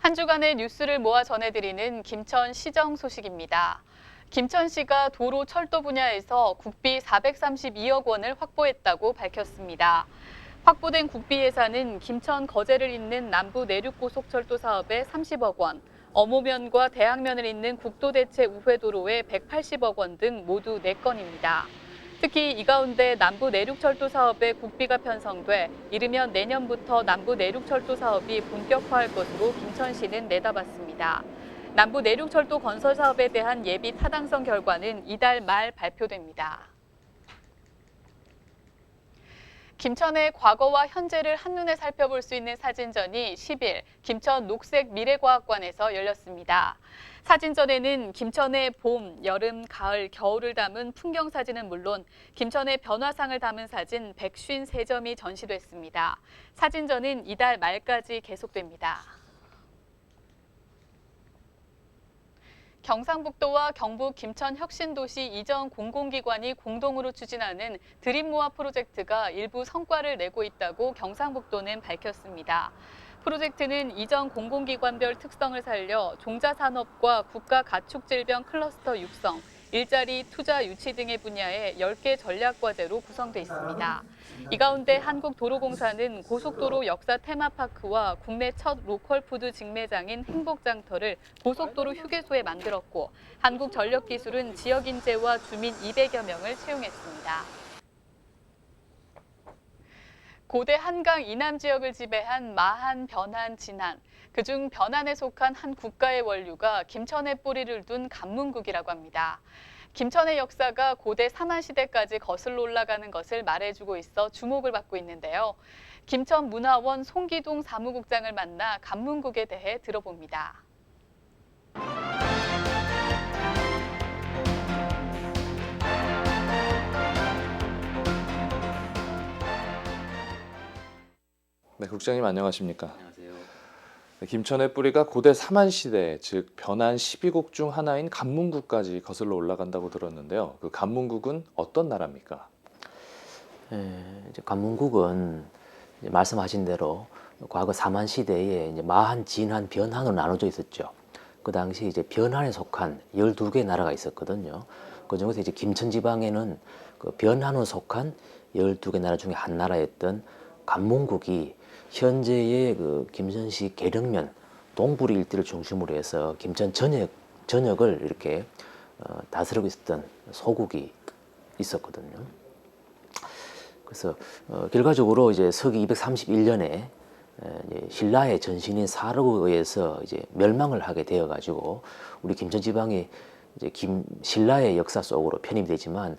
한 주간의 뉴스를 모아 전해드리는 김천 시정 소식입니다. 김천시가 도로 철도 분야에서 국비 432억 원을 확보했다고 밝혔습니다. 확보된 국비 예산은 김천 거제를 잇는 남부 내륙고속철도 사업에 30억 원, 어모면과 대학면을 잇는 국도대체 우회도로에 180억 원 등 모두 4건입니다. 특히 이 가운데 남부 내륙철도 사업에 국비가 편성돼 이르면 내년부터 남부 내륙철도 사업이 본격화할 것으로 김천시는 내다봤습니다. 남부 내륙철도 건설 사업에 대한 예비 타당성 결과는 이달 말 발표됩니다. 김천의 과거와 현재를 한눈에 살펴볼 수 있는 사진전이 10일 김천 녹색 미래과학관에서 열렸습니다. 사진전에는 김천의 봄, 여름, 가을, 겨울을 담은 풍경 사진은 물론 김천의 변화상을 담은 사진 153점이 전시됐습니다. 사진전은 이달 말까지 계속됩니다. 경상북도와 경북 김천혁신도시 이전 공공기관이 공동으로 추진하는 드림모아 프로젝트가 일부 성과를 내고 있다고 경상북도는 밝혔습니다. 프로젝트는 이전 공공기관별 특성을 살려 종자산업과 국가가축질병 클러스터 육성, 일자리, 투자 유치 등의 분야에 10개 전략과제로 구성돼 있습니다. 이 가운데 한국도로공사는 고속도로 역사 테마파크와 국내 첫 로컬푸드 직매장인 행복장터를 고속도로 휴게소에 만들었고, 한국전력기술은 지역인재와 주민 200여 명을 채용했습니다. 고대 한강 이남 지역을 지배한 마한, 변한, 진한, 그중 변한에 속한 한 국가의 원류가 김천에 뿌리를 둔 간문국이라고 합니다. 김천의 역사가 고대 삼한시대까지 거슬러 올라가는 것을 말해주고 있어 주목을 받고 있는데요. 김천문화원 송기동 사무국장을 만나 간문국에 대해 들어봅니다. 네, 국장님 안녕하십니까? 안녕하세요. 네, 김천의 뿌리가 고대 삼한시대, 즉 변한 12국 중 하나인 간문국까지 거슬러 올라간다고 들었는데요. 그 간문국은 어떤 나라입니까? 이제 간문국은 이제 말씀하신 대로 과거 삼한시대에 이제 마한, 진한, 변한으로 나눠져 있었죠. 그 당시 이제 변한에 속한 12개의 나라가 있었거든요. 그 중에서 이제 김천 지방에는 그 변한으로 속한 12개 나라 중에 한 나라였던 간문국이 현재의 그 김천시 계령면 동부리 일대를 중심으로 해서 김천 전역을 이렇게 다스리고 있었던 소국이 있었거든요. 그래서 결과적으로 이제 서기 231년에 신라의 전신인 사르고에 의해서 이제 멸망을 하게 되어 가지고 우리 김천 지방이 이제 신라의 역사 속으로 편입이 되지만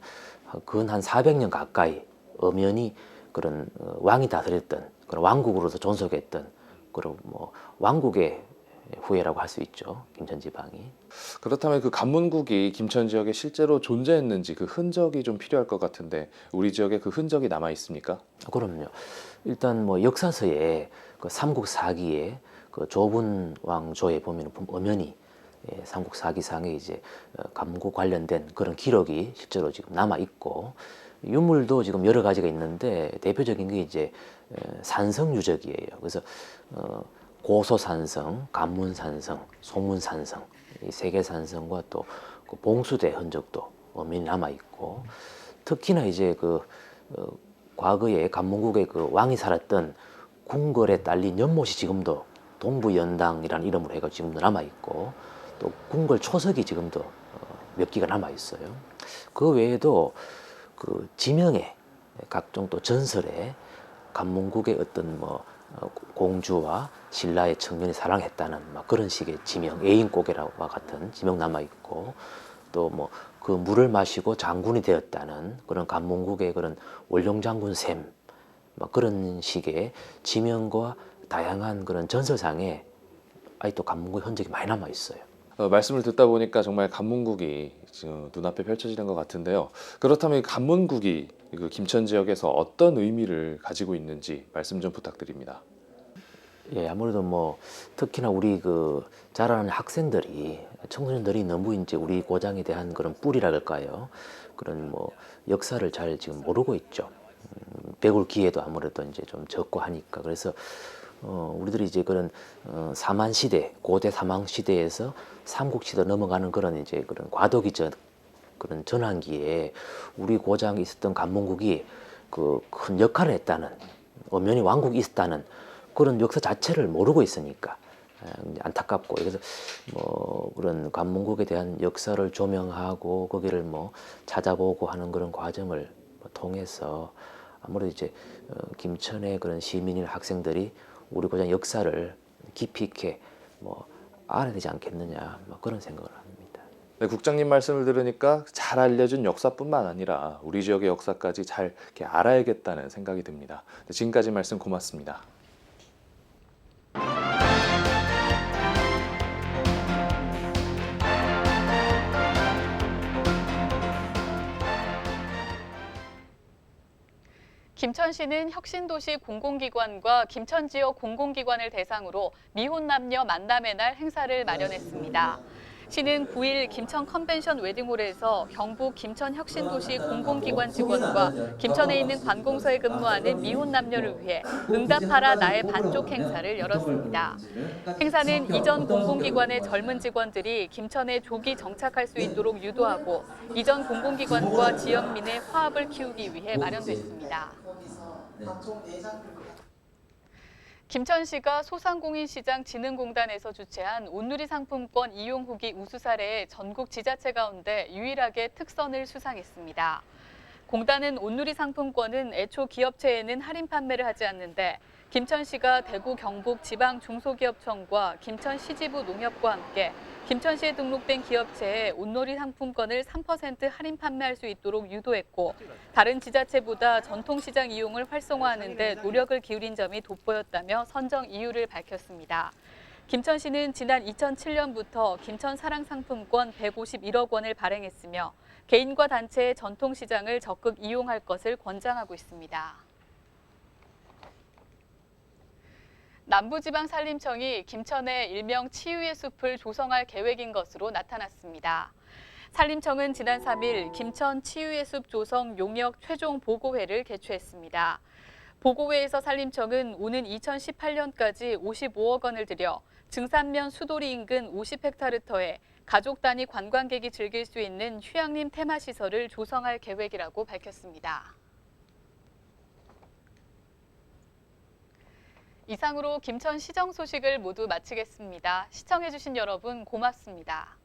근 한 400년 가까이 엄연히 그런 왕이 다스렸던 그런 왕국으로서 존속했던 그런 뭐 왕국의 후예라고 할 수 있죠. 김천 지방이. 그렇다면 그 간문국이 김천 지역에 실제로 존재했는지 그 흔적이 좀 필요할 것 같은데 우리 지역에 그 흔적이 남아 있습니까? 그럼요. 일단 뭐 역사서에 그 삼국사기에 그 조분 왕조에 보면 엄연히 삼국사기상에 이제 간문국 관련된 그런 기록이 실제로 지금 남아 있고 유물도 지금 여러 가지가 있는데 대표적인 게 이제 산성유적이에요. 그래서 고소산성, 간문산성, 소문산성 이 세 개 산성과 또 그 봉수대 흔적도 엄연히 남아 있고 특히나 이제 그 과거에 간문국의 그 왕이 살았던 궁궐에 딸린 연못이 지금도 동부연당이라는 이름으로 해가 지금도 남아 있고 또 궁궐 초석이 지금도 몇 개가 남아 있어요. 그 외에도 그 지명에 각종 또 전설에 간문국의 어떤 뭐 공주와 신라의 청년이 사랑했다는 막 그런 식의 지명, 애인고개와 같은 지명 남아 있고 또 뭐 그 물을 마시고 장군이 되었다는 그런 간문국의 그런 원룡장군 샘, 막 그런 식의 지명과 다양한 그런 전설상에 아직도 간문국 흔적이 많이 남아 있어요. 말씀을 듣다 보니까 정말 간문국이 지금 눈앞에 펼쳐지는 것 같은데요. 그렇다면 이 간문국이 그 김천 지역에서 어떤 의미를 가지고 있는지 말씀 좀 부탁드립니다. 예, 아무래도 뭐 특히나 우리 그 자라는 학생들이 청소년들이 너무 이제 우리 고장에 대한 그런 뿌리랄까요? 그런 뭐 역사를 잘 지금 모르고 있죠. 배울 기회도 아무래도 이제 좀 적고 하니까 그래서 우리들이 이제 그런 사만 시대, 고대 사망 시대에서 삼국 시대 넘어가는 그런 이제 그런 과도기 그런 전환기에 우리 고장에 있었던 간문국이 그 큰 역할을 했다는, 엄연히 왕국이 있었다는 그런 역사 자체를 모르고 있으니까 안타깝고, 그래서 뭐 그런 간문국에 대한 역사를 조명하고 거기를 뭐 찾아보고 하는 그런 과정을 통해서 아무래도 이제 김천의 그런 시민이나 학생들이 우리 고장 역사를 깊이 있게 뭐 알아야 되지 않겠느냐, 뭐 그런 생각을 합니다. 네, 국장님 말씀을 들으니까 잘 알려진 역사뿐만 아니라 우리 지역의 역사까지 잘 이렇게 알아야겠다는 생각이 듭니다. 네, 지금까지 말씀 고맙습니다. 김천시는 혁신도시 공공기관과 김천지역 공공기관을 대상으로 미혼 남녀 만남의 날 행사를 마련했습니다. 시는 9일 김천 컨벤션 웨딩홀에서 경북 김천 혁신도시 공공기관 직원과 김천에 있는 관공서에 근무하는 미혼 남녀를 위해 응답하라 나의 반쪽 행사를 열었습니다. 행사는 이전 공공기관의 젊은 직원들이 김천에 조기 정착할 수 있도록 유도하고 이전 공공기관과 지역민의 화합을 키우기 위해 마련됐습니다. 김천시가 소상공인시장진흥공단에서 주최한 온누리 상품권 이용 후기 우수 사례에 전국 지자체 가운데 유일하게 특선을 수상했습니다. 공단은 온누리 상품권은 애초 기업체에는 할인 판매를 하지 않는데 김천시가 대구 경북 지방중소기업청과 김천시지부 농협과 함께 김천시에 등록된 기업체에 온누리 상품권을 3% 할인 판매할 수 있도록 유도했고 다른 지자체보다 전통시장 이용을 활성화하는 데 노력을 기울인 점이 돋보였다며 선정 이유를 밝혔습니다. 김천시는 지난 2007년부터 김천사랑상품권 151억 원을 발행했으며 개인과 단체의 전통시장을 적극 이용할 것을 권장하고 있습니다. 남부지방산림청이 김천에 일명 치유의 숲을 조성할 계획인 것으로 나타났습니다. 산림청은 지난 3일 김천 치유의 숲 조성 용역 최종 보고회를 개최했습니다. 보고회에서 산림청은 오는 2018년까지 55억 원을 들여 증산면 수도리 인근 50헥타르터에 가족 단위 관광객이 즐길 수 있는 휴양림 테마시설을 조성할 계획이라고 밝혔습니다. 이상으로 김천시정 소식을 모두 마치겠습니다. 시청해주신 여러분 고맙습니다.